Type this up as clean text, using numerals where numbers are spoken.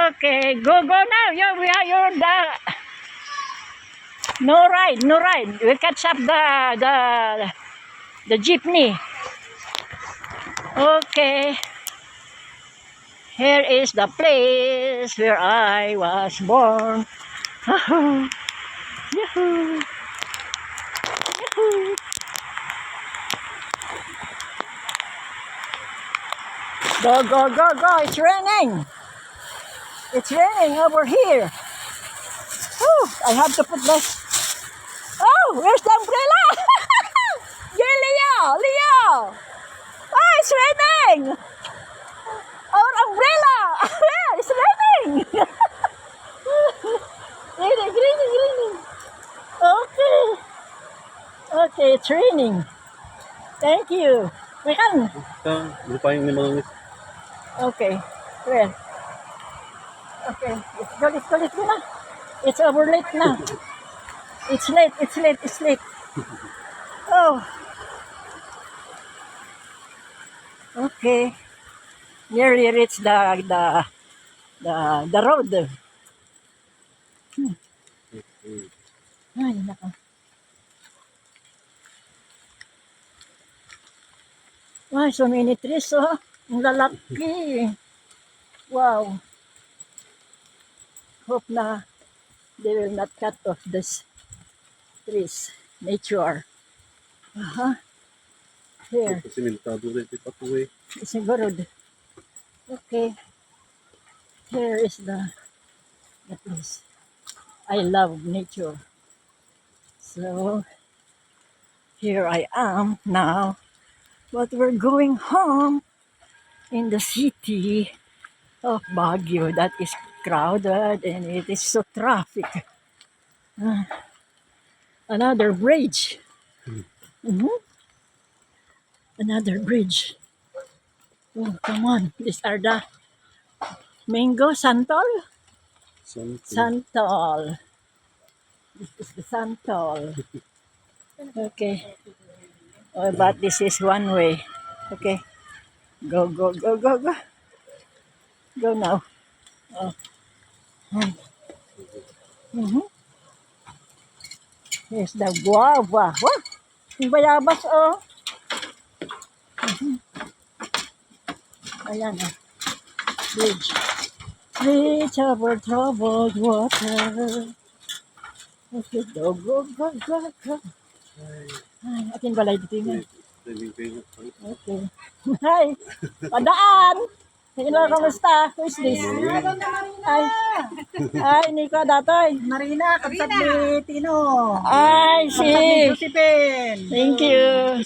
Okay, go now. You're the no ride. We catch up the jeepney. Okay. Here is the place where I was born. Yahoo! Yahoo! Yahoo! Go! It's raining. It's raining over here. Oh, I have to put this. Oh, where's the umbrella? Yeah, Leo. Oh, it's raining. Our umbrella. Yeah, it's raining. Raining. Okay, it's raining. Thank you. We can. Okay, where? Okay, let's go na. It's over late na. It's late. Oh. Okay. Nearly reached the road. Ay, nako. Ay, so many trees, oh. Ang lalaki. Wow. Hope na they will not cut off this trees. Nature. Here. Siguro. Okay. Here is the place. I love nature. So, here I am now. But we're going home in the city of Baguio that is crowded and it is so traffic. Another bridge. Another bridge. Oh, come on. These are the mango santol. Santol. This is the santol. Okay. Oh, but this is one way. Okay. Go. Go now. Oh. Here's the guava. Wow! Yung bayabas, oh. Ayan, oh. Bridge over troubled water. Okay, go. Ay, akin balay dito yun. Okay. Hi! Padaan! Hello, kamusta? Who's this? Ay, Nico Datoy. Marina, Kapsabli, Tino. Ay, si. Josephine. Thank you.